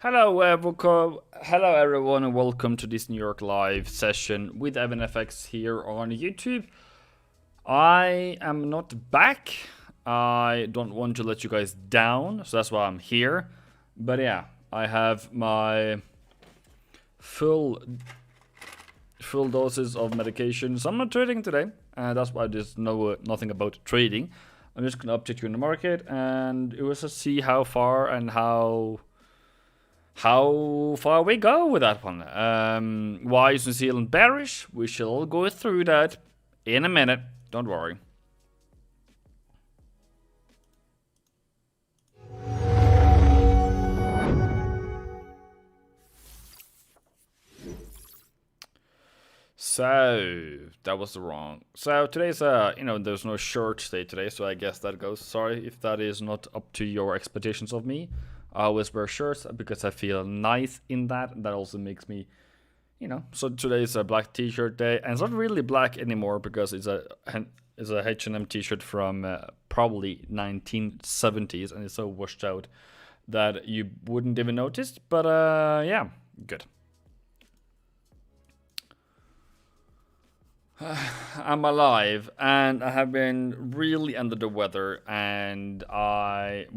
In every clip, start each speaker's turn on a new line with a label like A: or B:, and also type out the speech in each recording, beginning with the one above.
A: Hello everyone, and welcome to this New York Live session with Eivindfx here on YouTube. I am not back. I don't want to let you guys down, so that's why I'm here. But yeah, I have my full doses of medication. So I'm not trading today, and that's why I just know nothing about trading. I'm just gonna update you in the market, and it was to see how far and how far we go with that one. Why is New Zealand bearish? We shall go through that in a minute. Don't worry. So that was the wrong. So today's there's no short day today, so I guess that goes. Sorry if that is not up to your expectations of me. I always wear shirts because I feel nice in that. That also makes me, So today's a black T-shirt day, and it's not really black anymore because it's a H&M T-shirt from probably 1970s, and it's so washed out that you wouldn't even notice. But yeah, good. I'm alive, and I have been really under the weather, and I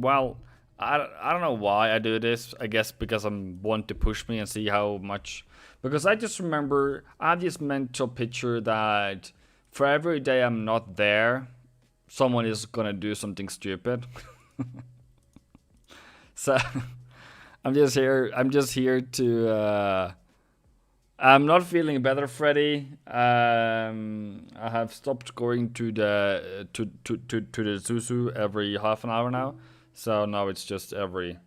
A: don't know why I do this. I guess because I want to push me and see how much. Because I just remember I have this mental picture that for every day I'm not there, someone is gonna do something stupid. So I'm just here. I'm just here to. I'm not feeling better, Freddy. I have stopped going to the the Zuzu every half an hour now. So now it's just every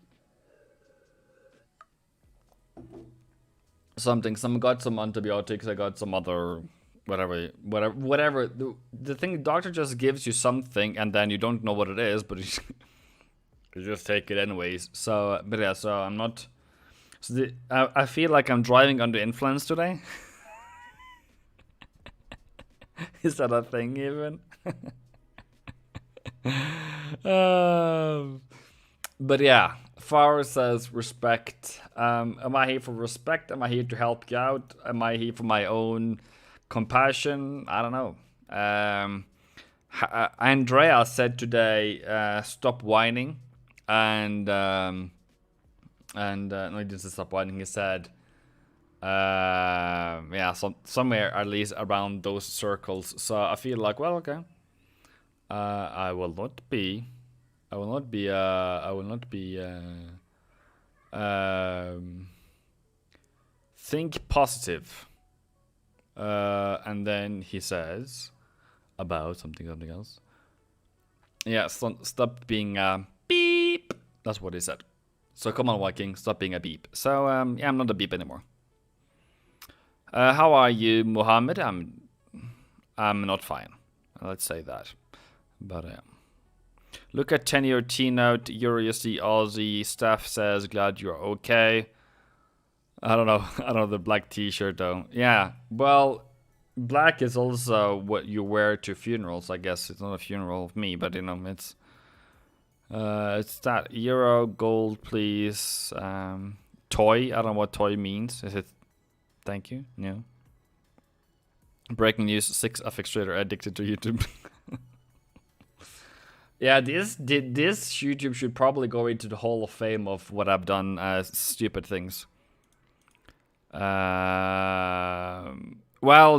A: something. Some got some antibiotics. I got some other whatever. The thing, doctor just gives you something, and then you don't know what it is, but you just take it anyways. So, but yeah, so I'm not. So I feel like I'm driving under influence today. Is that a thing even? But yeah, Farah says respect. Am I here for respect? Am I here to help you out? Am I here for my own compassion? I don't know. Andrea said today, stop whining. And no, he didn't stop whining. He said, yeah, somewhere at least around those circles. So I feel like, well, okay. I will not be. Think positive. And then he says about something else. Yeah, stop being beep. That's what he said. So come on, Viking, stop being a beep. So yeah, I'm not a beep anymore. How are you, Mohammed? I'm not fine. Let's say that. But look at 10-year T-note, EURUSD Aussie. Staff says glad you're okay. I don't know. I don't know the black T-shirt though. Yeah. Well, black is also what you wear to funerals. I guess it's not a funeral of me, but it's that euro gold, please. Toy. I don't know what toy means. Is it? Thank you. No. Breaking news: 6 FX trader addicted to YouTube. Yeah, this YouTube should probably go into the Hall of Fame of what I've done as stupid things. Well,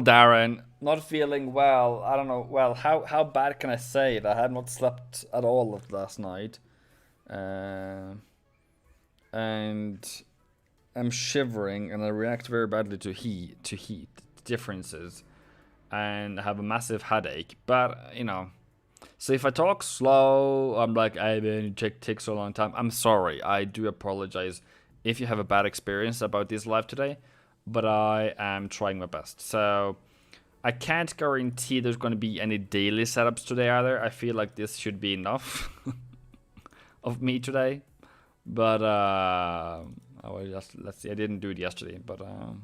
A: Darren, not feeling well. I don't know. Well, how bad can I say it? I have not slept at all last night, and I'm shivering, and I react very badly to heat differences, and I have a massive headache. But so if I talk slow, I'm like, it takes so long time. I'm sorry. I do apologize if you have a bad experience about this live today, but I am trying my best. So I can't guarantee there's going to be any daily setups today either. I feel like this should be enough of me today. But let's see. I didn't do it yesterday, but yeah.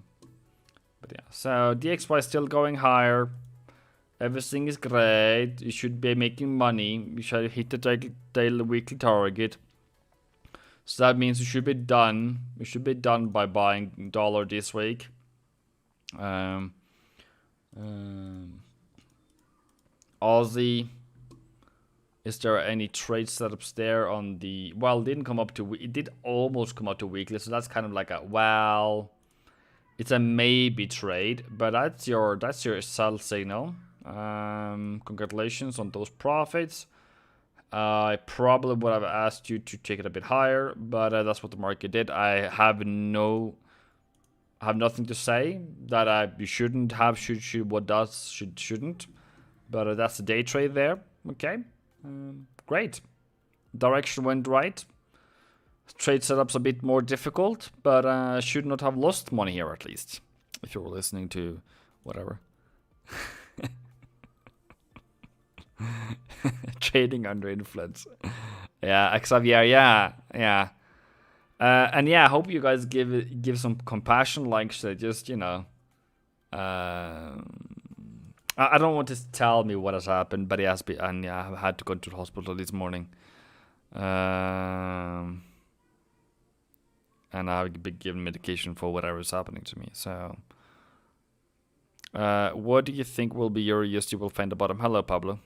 A: So DXY is still going higher. Everything is great. You should be making money. You should hit the daily weekly target. So that means we should be done. We should be done by buying dollar this week. Aussie. Is there any trade setups there on the? Well, it didn't come up to. It did almost come up to weekly, so that's kind of like a well. It's a maybe trade, but that's your sell signal. Congratulations on those profits. I probably would have asked you to take it a bit higher, but that's what the market did. I have nothing to say that you shouldn't have, should, what does, shouldn't. But that's the day trade there. Okay, great. Direction went right. Trade setup's a bit more difficult, but should not have lost money here at least. If you were listening to whatever. Trading under influence. Yeah, Xavier, yeah. And yeah, I hope you guys give some compassion, like just, I don't want to tell me what has happened, but it has been, and yeah, I've had to go to the hospital this morning. And I've been given medication for whatever is happening to me. So, what do you think will be your USD will find the bottom? Hello, Pablo.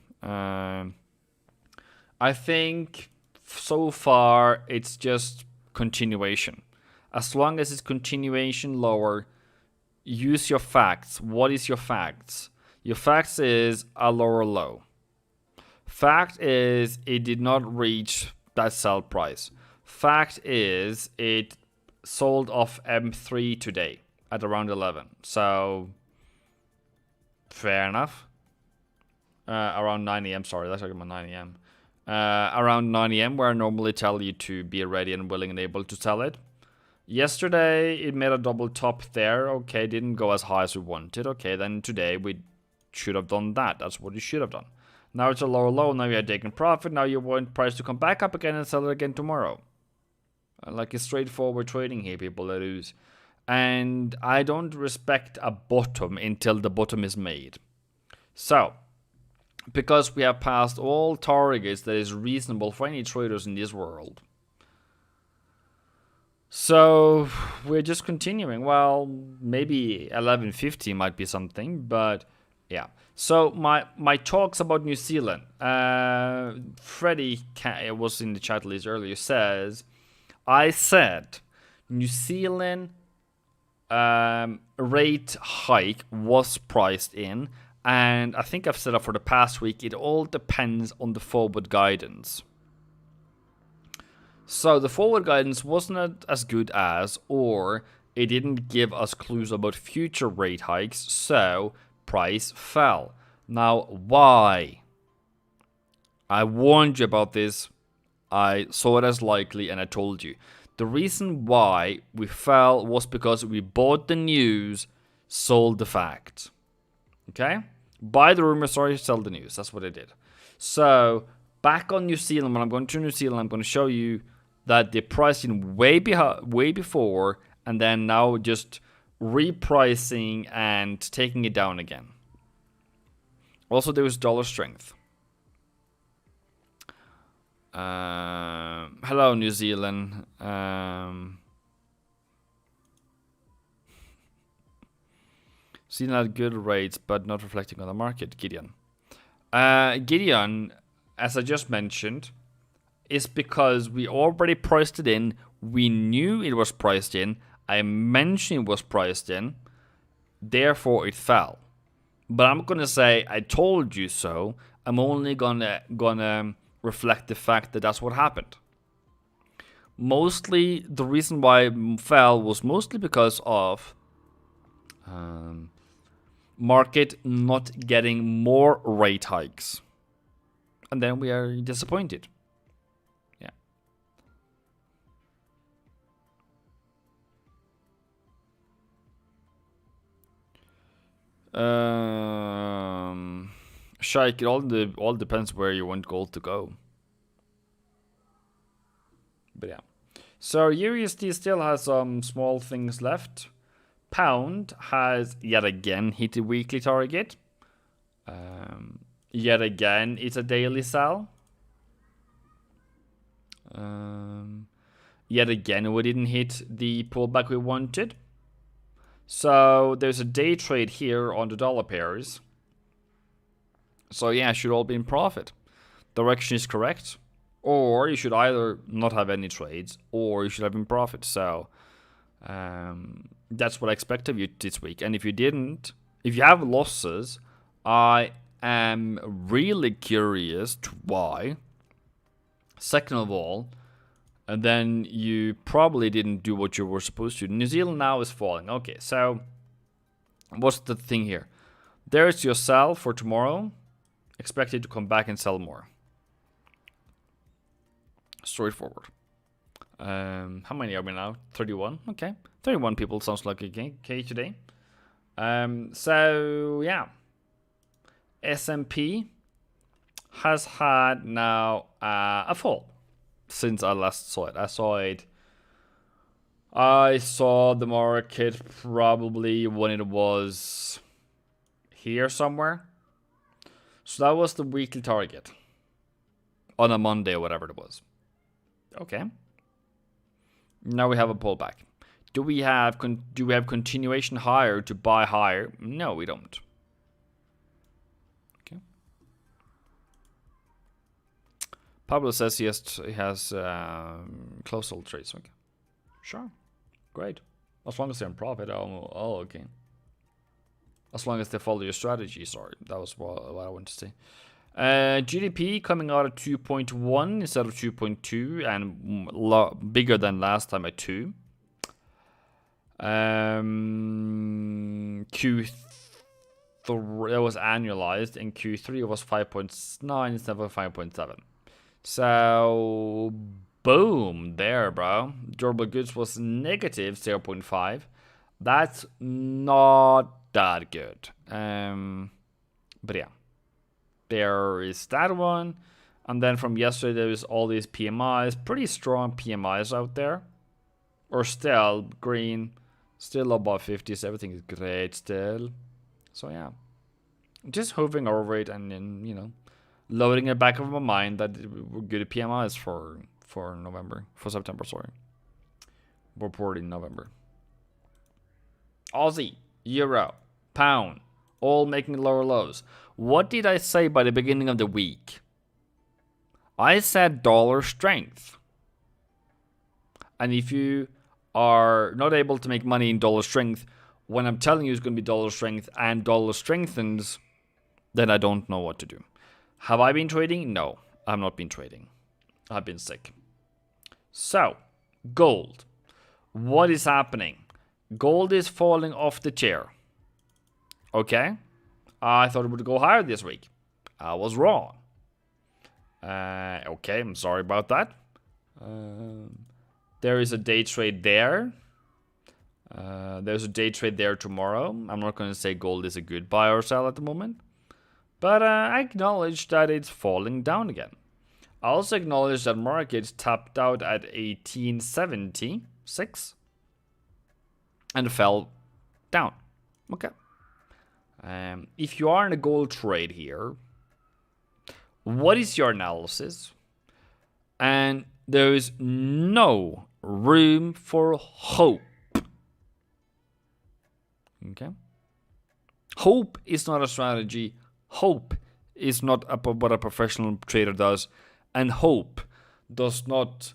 A: I think so far it's just continuation. As long as it's continuation lower, use your facts. What is your facts? Your facts is a lower low. Fact is it did not reach that sell price. Fact is it sold off M3 today at around 11. So fair enough. Around 9 a.m. Sorry, that's talking about 9 a.m. Around 9 a.m. where I normally tell you to be ready and willing and able to sell it. Yesterday, it made a double top there. Okay, didn't go as high as we wanted. Okay, then today we should have done that. That's what you should have done. Now it's a lower low. Now you are taking profit. Now you want price to come back up again and sell it again tomorrow. Like a straightforward trading here, people that use. And I don't respect a bottom until the bottom is made. So, because we have passed all targets that is reasonable for any traders in this world. So, we're just continuing. Well, maybe 1150 might be something, but yeah. So, my talks about New Zealand. Freddie was in the chat list earlier, says, I said New Zealand rate hike was priced in. And I think I've said that for the past week, it all depends on the forward guidance. So the forward guidance wasn't as good as, or it didn't give us clues about future rate hikes, so price fell. Now, why? I warned you about this. I saw it as likely, and I told you. The reason why we fell was because we bought the news, sold the fact. Okay? Buy the rumor, sorry, sell the news. That's what I did. So, back on New Zealand, when I'm going to New Zealand, I'm going to show you that they priced in way before, and then now just repricing and taking it down again. Also, there was dollar strength. Hello, New Zealand. Seen at good rates, but not reflecting on the market, Gideon. Gideon, as I just mentioned, is because we already priced it in. We knew it was priced in. I mentioned it was priced in. Therefore, it fell. But I'm gonna say I told you so. I'm only gonna reflect the fact that that's what happened. Mostly, the reason why it fell was mostly because of market not getting more rate hikes. And then we are disappointed. Yeah. Shaik, it all depends where you want gold to go. But yeah. So USD still has some small things left. Pound has yet again hit the weekly target. Yet again, it's a daily sell. Yet again, we didn't hit the pullback we wanted. So there's a day trade here on the dollar pairs. So yeah, should all be in profit. Direction is correct. Or you should either not have any trades, or you should have in profit. So that's what I expect of you this week. And if you didn't, if you have losses, I am really curious to why. Second of all, and then you probably didn't do what you were supposed to. New Zealand now is falling. Okay, so what's the thing here? There's your sell for tomorrow. Expected to come back and sell more. Straightforward. How many are we now? 31. Okay, 31 people sounds like okay today. So yeah, S&P has had now a fall since I last saw it. I saw the market probably when it was here somewhere. So that was the weekly target on a Monday or whatever it was. Okay. Now we have a pullback. Do we have continuation higher to buy higher? No, we don't. Okay. Pablo says he has closed all trades. Okay. Sure. Great. As long as they're in profit. Oh, okay. As long as they follow your strategy. Sorry, that was what I wanted to say. GDP coming out at 2.1 instead of 2.2 and bigger than last time at 2. Q3 that was annualized, and Q3 it was 5.9 instead of 5.7. So boom, there, bro. Durable goods was negative 0.5. That's not that good. But yeah. There is that one. And then from yesterday, there is all these PMIs. Pretty strong PMIs out there. Or still green. Still above 50. So everything is great still. So yeah. Just hovering over it and then, you know, loading it back of my mind that we're good at PMIs for November. For September, sorry. Reporting November. Aussie, Euro, Pound. All making lower lows. What did I say by the beginning of the week? I said dollar strength. And if you are not able to make money in dollar strength, when I'm telling you it's going to be dollar strength and dollar strengthens, then I don't know what to do. Have I been trading? No, I've not been trading. I've been sick. So, gold. What is happening? Gold is falling off the chair. Okay? I thought it would go higher this week. I was wrong. Okay, I'm sorry about that. There is a day trade there. There's a day trade there tomorrow. I'm not going to say gold is a good buy or sell at the moment. But I acknowledge that it's falling down again. I also acknowledge that market tapped out at 1876 and fell down. Okay. If you are in a gold trade here, what is your analysis? And there is no room for hope. Okay? Hope is not a strategy. Hope is not what a professional trader does. And hope does not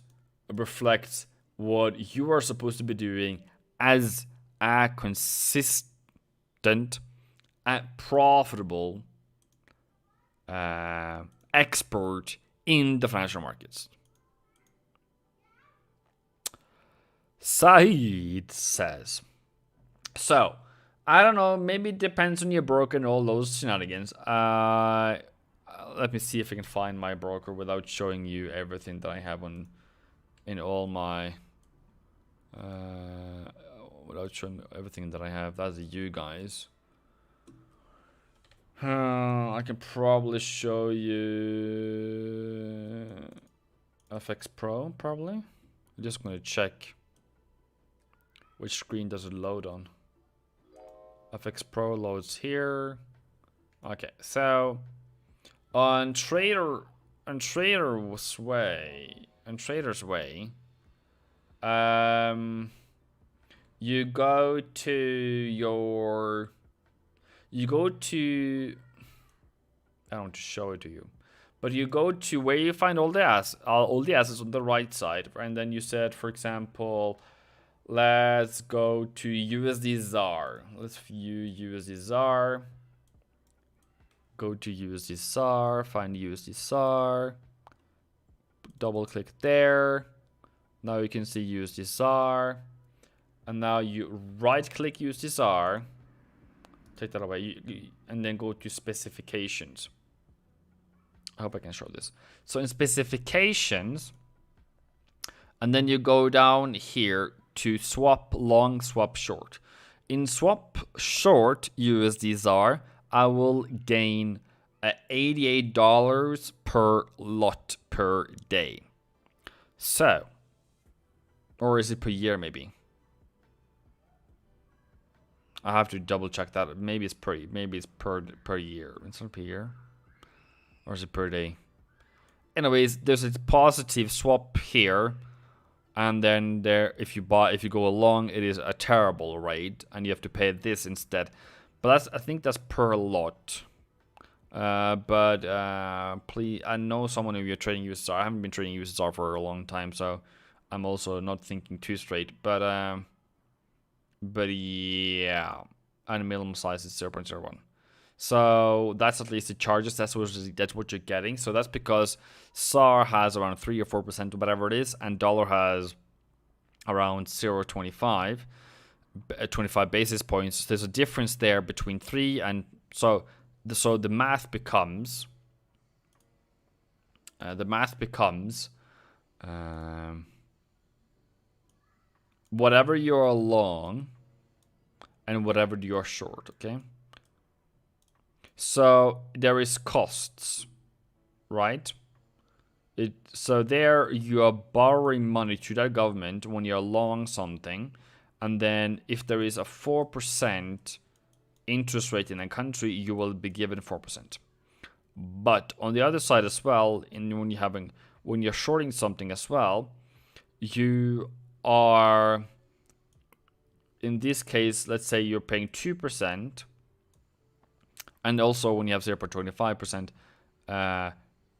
A: reflect what you are supposed to be doing as a consistent and profitable expert in the financial markets. Saeed says, so, I don't know, maybe it depends on your broker and all those shenanigans. Let me see if I can find my broker without showing you everything that I have in all my... without showing everything that I have. That's you guys. I can probably show you FX Pro, probably. I'm just going to check which screen does it load on. FX Pro loads here. Okay, so on Trader's Way, You go to your, you go to, I don't want to show it to you, but you go to where you find all the assets on the right side, and then you said, for example, let's go to USD ZAR. Let's view USD ZAR. Go to USD ZAR, find USD ZAR, double click there. Now you can see USD ZAR, and now you right click USD ZAR, take that away, and then go to specifications. I hope I can show this. So in specifications, and then you go down here to swap long, swap short. In swap short USD ZAR, I will gain $88 per lot per day. So, or is it per year maybe? I have to double check that. Maybe it's per year. It's not per year. Or is it per day? Anyways, there's a positive swap here. And then there, if you go along, it is a terrible rate, and you have to pay this instead. But I think that's per lot. Please, I know someone who you're trading USSR. I haven't been trading USSR for a long time, so I'm also not thinking too straight. But yeah, and minimum size is 0.01. So that's at least the charges. That's what you're getting. So that's because SAR has around 3 or 4% or whatever it is, and dollar has around 0.25, 25 basis points. There's a difference there between 3 and so the math becomes whatever you're long and whatever you're short. Okay. So there is costs, right? So there you are borrowing money to that government when you're long something, and then if there is a 4% interest rate in a country, you will be given 4%. But on the other side as well, when you're shorting something as well, you are, in this case, let's say you're paying 2%. And also when you have 0.25%,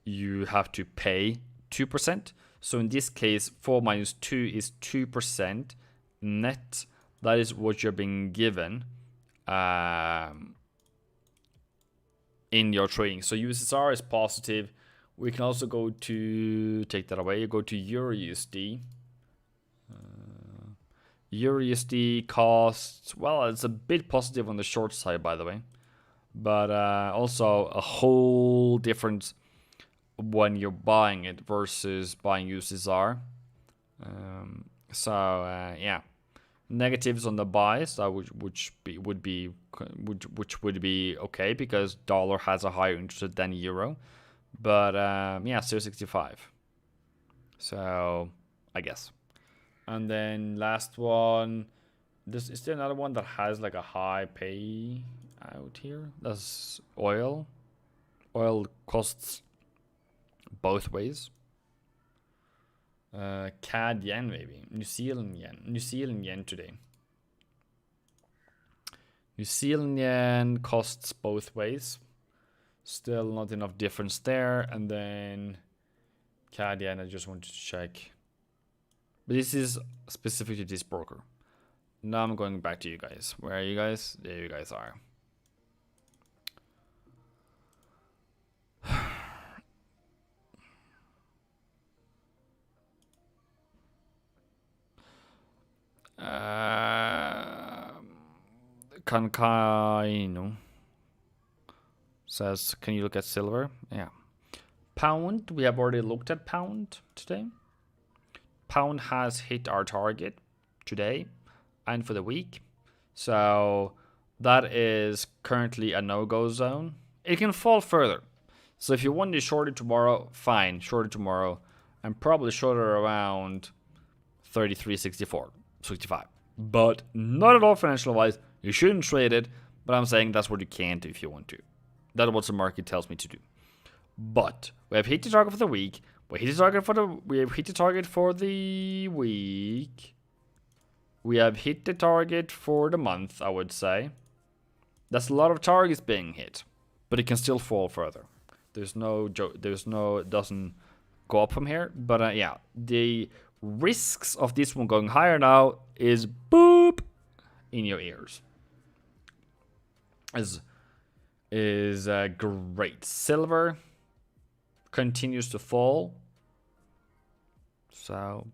A: you have to pay 2%. So in this case, 4 minus 2 is 2% net. That is what you're being given in your trading. So USSR is positive. We can also go to, take that away, you go to EURUSD. EURUSD costs, well, it's a bit positive on the short side, by the way. But also a whole difference when you're buying it versus buying USSR. Yeah, negatives on the buys, which would be okay because dollar has a higher interest rate than euro. But yeah, 0.65. So I guess. And then last one. Is there another one that has like a high pay out here? That's oil. Oil costs both ways. CAD yen maybe. New Zealand yen. New Zealand yen today. New Zealand yen costs both ways. Still not enough difference there. And then CAD yen, I just wanted to check. But this is specific to this broker. Now I'm going back to you guys. Where are you guys? There you guys are. Kankaino says, can you look at silver? Yeah. Pound, we have already looked at pound today. Pound has hit our target today and for the week. So that is currently a no-go zone. It can fall further. So if you want to short it tomorrow, fine, short it tomorrow. And probably short it around 33.64, 65. But not at all financial wise. You shouldn't trade it, but I'm saying that's what you can do if you want to. That's what the market tells me to do. But we have hit the target for the week. We hit the target for the. We have hit the target for the week. We have hit the target for the month, I would say. That's a lot of targets being hit, but it can still fall further. There's no it doesn't go up from here. But yeah, the risks of this one going higher now is boop in your ears. Is great. Silver continues to fall, so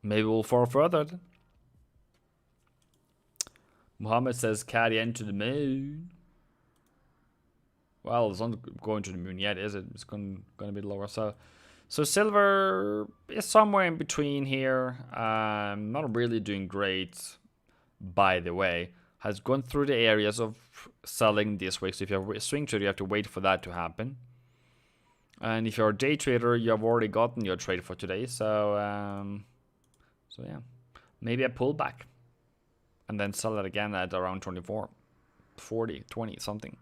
A: maybe we'll fall further. Muhammad says Cadien to the moon. Well, it's not going to the moon yet, is it? It's going to be lower. So silver is somewhere in between here. Not really doing great, by the way. Has gone through the areas of selling this week. So if you're a swing trader, you have to wait for that to happen. And if you're a day trader, you have already gotten your trade for today. So yeah, maybe a pullback. And then sell it again at around 24, 40, 20, something.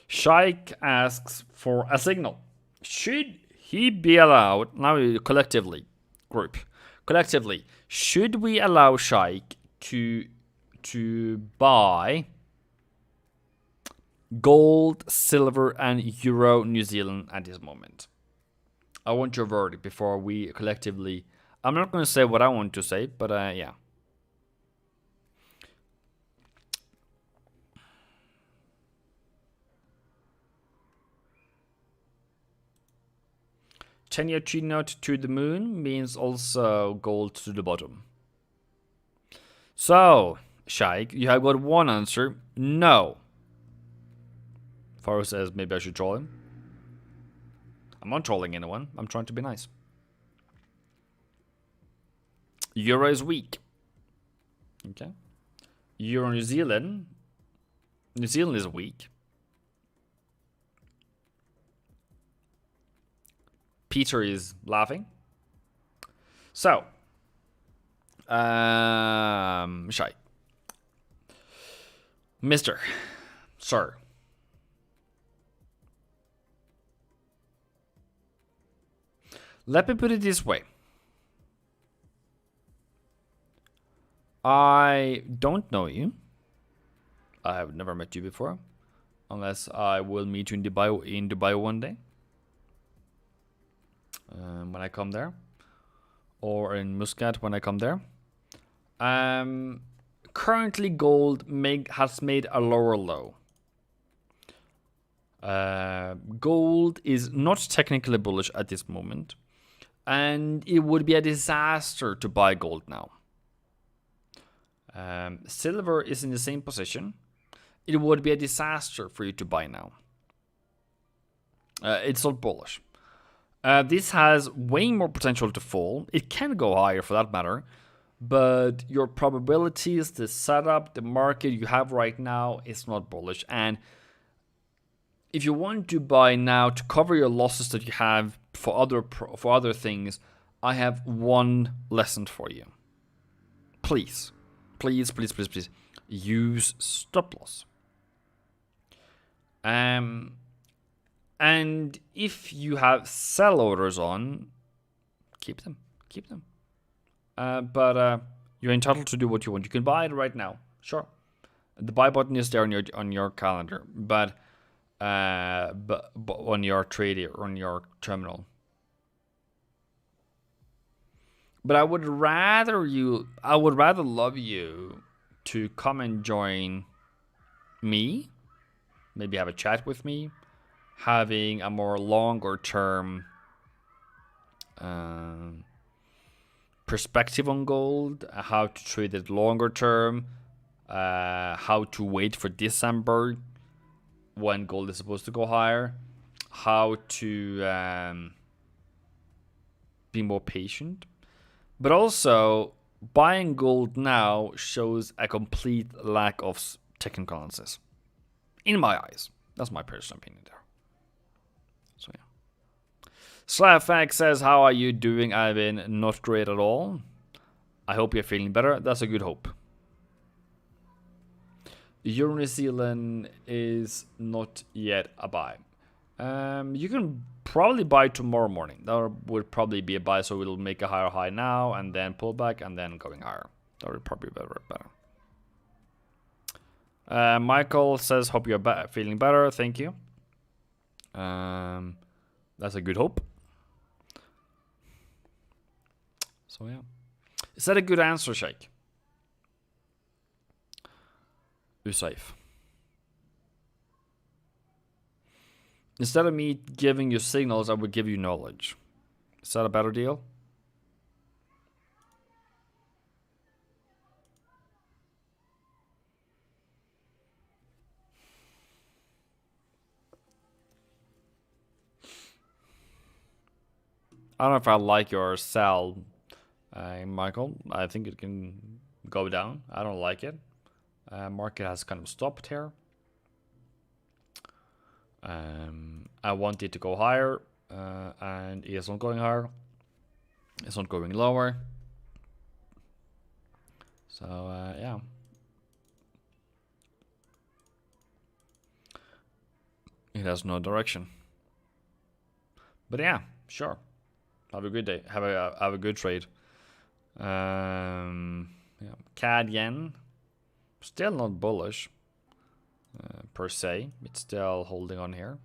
A: Shaik asks for a signal. Should he be allowed, now collectively, should we allow Shaik to buy gold, silver, and euro New Zealand at this moment? I want your verdict before we collectively. I'm not going to say what I want to say, but yeah. Ten-year tree note to the moon means also gold to the bottom. So, Shaik, you have got one answer. No. Faro says maybe I should troll him. I'm not trolling anyone. I'm trying to be nice. Euro is weak. Okay. Euro New Zealand. New Zealand is weak. Peter is laughing. So, Shy. Mr. Sir. Let me put it this way. I don't know you. I have never met you before. Unless I will meet you in Dubai one day. When I come there. Or in Muscat when I come there. Currently gold has made a lower low. Gold is not technically bullish at this moment. And it would be a disaster to buy gold now. Silver is in the same position. It would be a disaster for you to buy now. It's not bullish. This has way more potential to fall. It can go higher for that matter. But your probabilities, the setup, the market you have right now is not bullish. And if you want to buy now to cover your losses that you have for other things, I have one lesson for you. Please, please, please, please, please use stop loss. And if you have sell orders on, keep them. But you're entitled to do what you want. You can buy it right now, sure. The buy button is there on your calendar, but on your trader, on your terminal. But I would rather love you to come and join me, maybe have a chat with me, having a more longer term perspective on gold, how to trade it longer term, how to wait for December when gold is supposed to go higher, how to be more patient. But also, buying gold now shows a complete lack of technical analysis. In my eyes. That's my personal opinion there. So yeah. Slavfax says, how are you doing, Eivind? Not great at all. I hope you're feeling better. That's a good hope. Euro New Zealand is not yet a buy. You can probably buy tomorrow morning. That would probably be a buy, so it'll make a higher high now and then pull back and then going higher. That would probably be better. Michael says, hope you're feeling better. Thank you. That's a good hope. So yeah. Is that a good answer, Shake? You're safe. Instead of me giving you signals, I would give you knowledge. Is that a better deal? I don't know if I like your sell, Michael. I think it can go down. I don't like it. Market has kind of stopped here. I want it to go higher, and it is not going higher. It's not going lower. So yeah. It has no direction. But yeah, sure. Have a good day. Have a good trade. Yeah. CAD yen, still not bullish per se. It's still holding on here.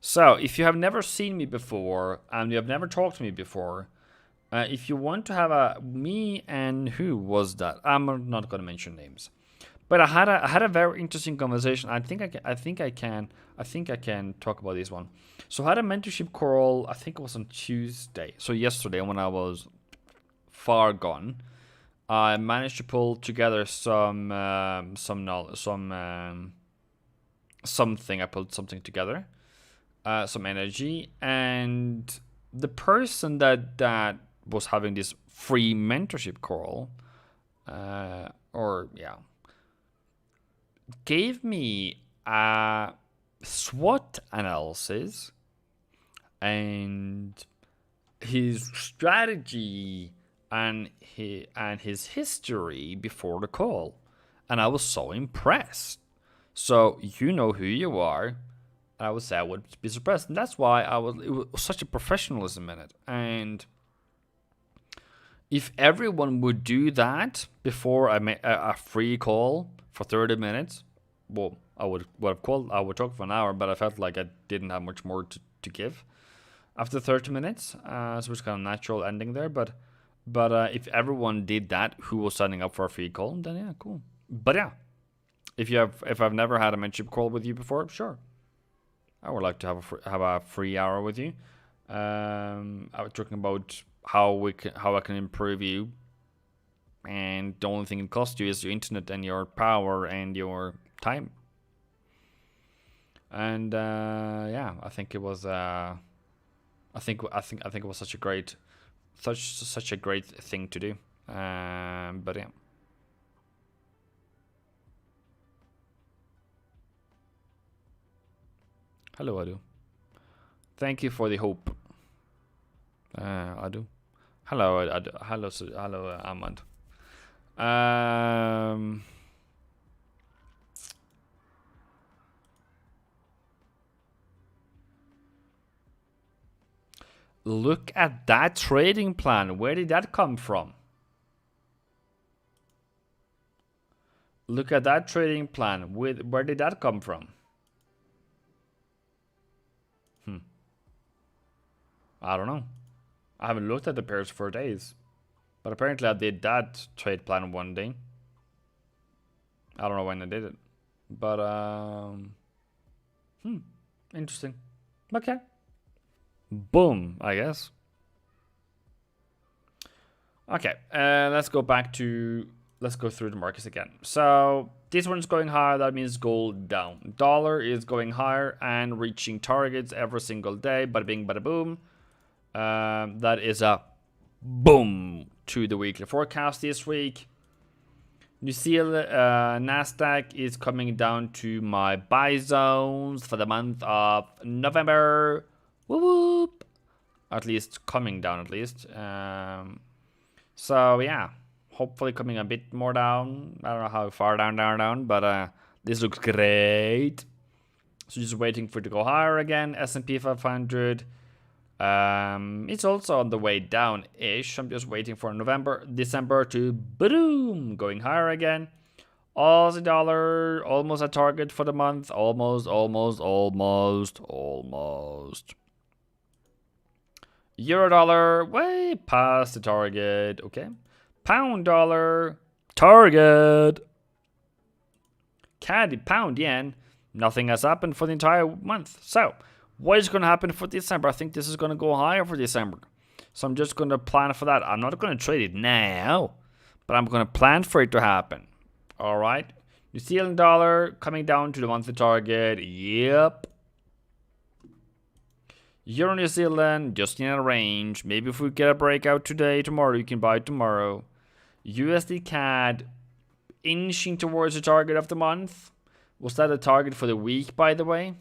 A: So if you have never seen me before and you have never talked to me before, if you want to have me and who was that? I'm not going to mention names, but I had a very interesting conversation. I think I can talk about this one. So I had a mentorship call. I think it was on Tuesday. So yesterday, when I was far gone, I managed to pull together something. I pulled something together, some energy, and the person that was having this free mentorship call, gave me a SWOT analysis and his strategy and his history before the call, and I was so impressed. So you know who you are. I would say I would be surprised, and that's why it was such a professionalism in it. And if everyone would do that before I made a free call for 30 minutes, well, I would talk for an hour, but I felt like I didn't have much more to give after 30 minutes. So it was kind of natural ending there. But if everyone did that who was signing up for a free call, then yeah, cool. But yeah, if I've never had a mentorship call with you before, sure, I would like to have a free hour with you. I was talking about how I can improve you, and the only thing it costs you is your internet and your power and your time. And yeah, I think it was I think it was such a great thing to do. But yeah. Hello, Adu. Thank you for the hope. Adu. Hello, Adu. Hello, Ahmad. Look at that trading plan. Where did that come from? Look at that trading plan. Where did that come from? I don't know. I haven't looked at the pairs for days. But apparently I did that trade plan one day. I don't know when I did it. But, interesting. Okay. Boom, I guess. Okay, let's go through the markets again. So this one's going higher, that means gold down. Dollar is going higher and reaching targets every single day. Bada bing, bada boom. That is a boom to the weekly forecast this week. New Zealand Nasdaq is coming down to my buy zones for the month of November. Whoop whoop. At least coming down, at least. So yeah, Hopefully coming a bit more down. I don't know how far down, but this looks great. So just waiting for it to go higher again. S&P 500. It's also on the way down-ish. I'm just waiting for December to boom, going higher again. Aussie dollar, almost a target for the month. Almost. Euro dollar, way past the target. Okay. Pound dollar, target. CAD, pound, yen. Nothing has happened for the entire month. So, what is going to happen for December? I think this is going to go higher for December. So I'm just going to plan for that. I'm not going to trade it now, but I'm going to plan for it to happen. All right. New Zealand dollar coming down to the monthly target. Yep. Euro New Zealand just in a range. Maybe if we get a breakout today, tomorrow, you can buy it tomorrow. USD CAD inching towards the target of the month. Was that a target for the week, by the way?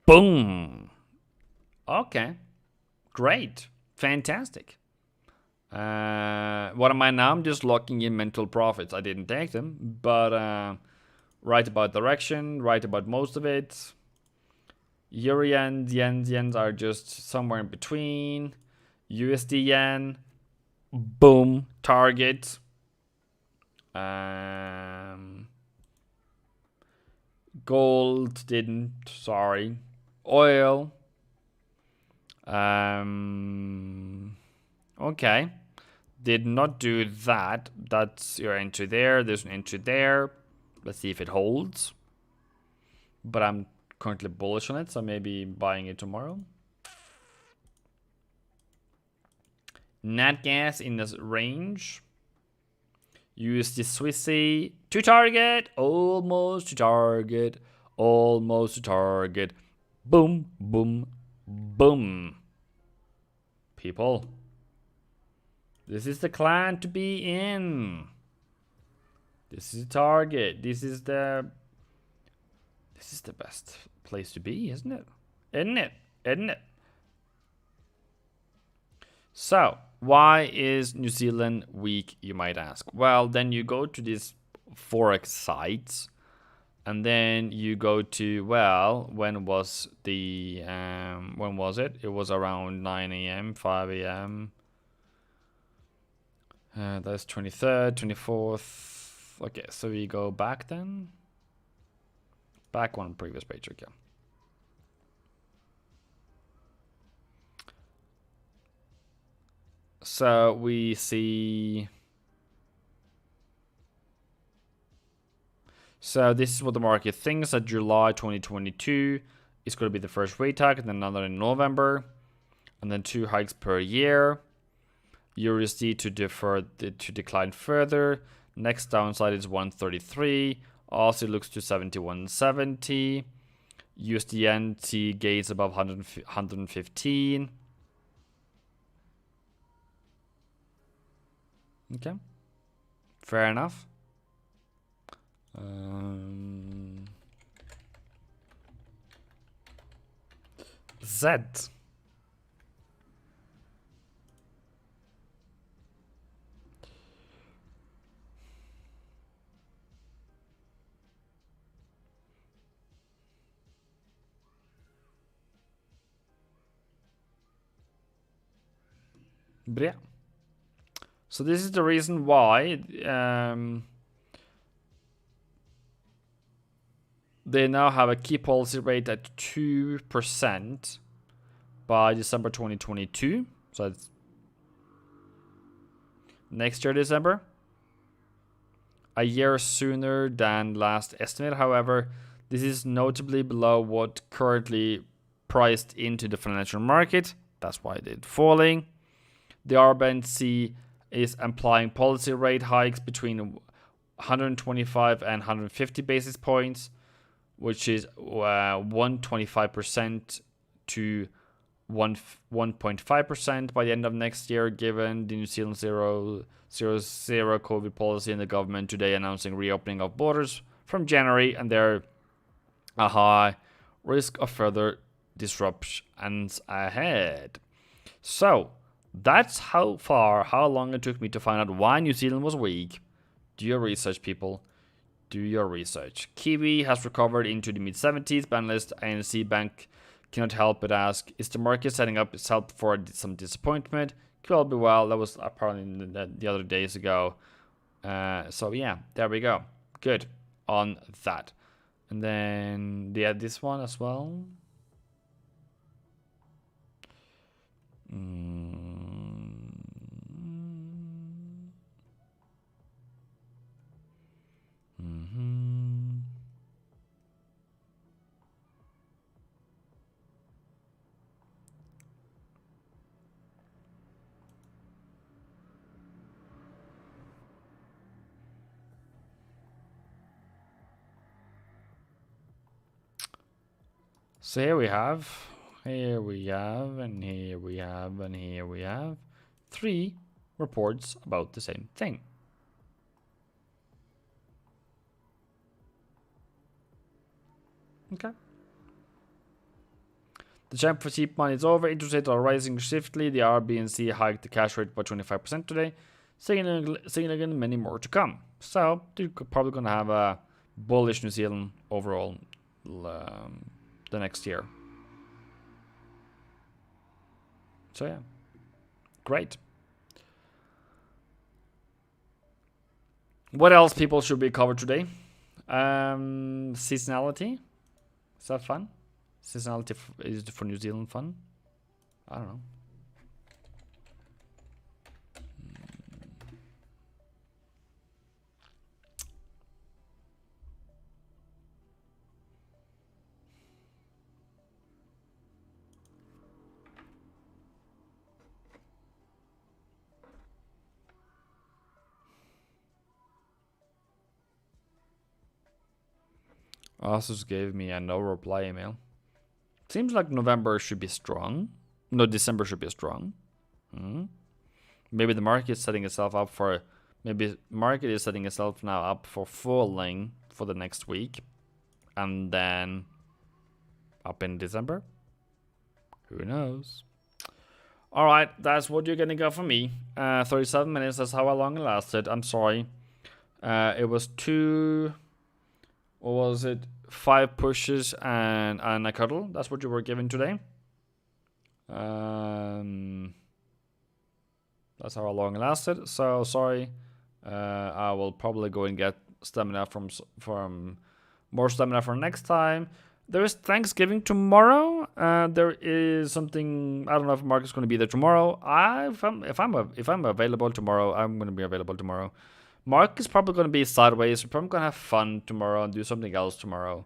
A: Boom. Okay. Great. Fantastic. What am I now? I'm just locking in mental profits. I didn't take them, but right about direction, right about most of it. Euro yens are just somewhere in between. USD yen, boom, target. Gold didn't, sorry. Oil. Okay. Did not do that. That's your entry there. There's an entry there. Let's see if it holds. But I'm currently bullish on it, so maybe buying it tomorrow. Nat gas in this range. Use the Swissy to target. Almost to target. Almost to target. Boom, boom, boom. People. This is the clan to be in. This is the target. This is the best place to be, isn't it? Isn't it? So, why is New Zealand weak, you might ask? Well, then you go to these Forex sites, and then you go to, well, when was it? It was around 9 a.m., 5 a.m. That's 23rd, 24th. Okay, so we go back then. Back one previous page, okay. So we see. So this is what the market thinks that July 2022 is going to be the first rate hike, and then another in November, and then 2 hikes per year. USD to decline further. Next downside is 133. Aussie looks to 71.70. USD gains above 115. Okay, fair enough. Z. But yeah. So this is the reason why they now have a key policy rate at 2% by December 2022. So it's next year, December. A year sooner than last estimate. However, this is notably below what currently priced into the financial market. That's why it's falling. The RBNC is implying policy rate hikes between 125 and 150 basis points, which is 1.25% to 1.5% by the end of next year, given the New Zealand zero COVID policy and the government today announcing reopening of borders from January, and there a high risk of further disruptions ahead. So That's how long it took me to find out why New Zealand was weak. Do your research, people. Do your research. Kiwi has recovered into the mid-70s. Analyst ANC Bank cannot help but ask, is the market setting up itself for some disappointment? Could all be well. That was apparently the other days ago. So yeah, there we go. Good on that. And then this one as well. So here we have, and here we have 3 reports about the same thing. Okay. The champ for cheap money is over. Interest rates are rising swiftly. The RBNC hiked the cash rate by 25% today, signaling many more to come. So they're probably going to have a bullish New Zealand overall the next year. So yeah, great. What else, people, should we cover today? Seasonality. Is that fun? Seasonality is for New Zealand fun? I don't know. Asus gave me a no reply email. Seems like November should be strong. No, December should be strong. Maybe the market is setting itself up for. Maybe market is setting itself now up for falling for the next week, and then up in December. Who knows? All right, that's what you're gonna get from me. 37 minutes. That's how long it lasted. I'm sorry. It was 2. What was it? 5 pushes and a cuddle. That's what you were given today. That's how long it lasted. So sorry. I will probably go and get stamina from more stamina for next time. There is Thanksgiving tomorrow. There is something. I don't know if Mark is going to be there tomorrow. If I'm available tomorrow, I'm going to be available tomorrow. Mark is probably going to be sideways. We're probably going to have fun tomorrow and do something else tomorrow.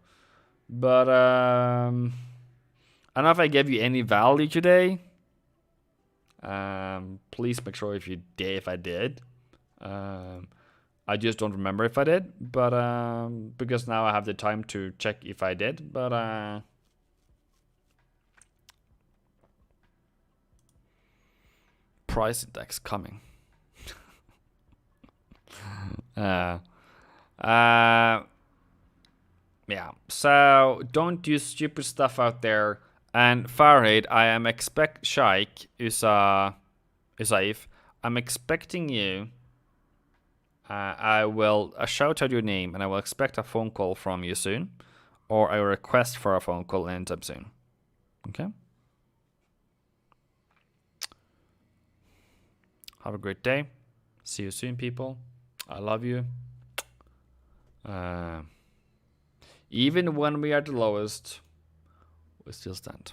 A: But I don't know if I gave you any value today. Please make sure if I did. I just don't remember if I did. But because now I have the time to check if I did. But price index coming. Yeah, so don't do stupid stuff out there. And Farhad, I am Shaikh Usaif, I'm expecting you. I will shout out your name, and I will expect a phone call from you soon, or a request for a phone call anytime soon. Okay? Have a great day. See you soon, people. I love you. Even when we are the lowest, we still stand.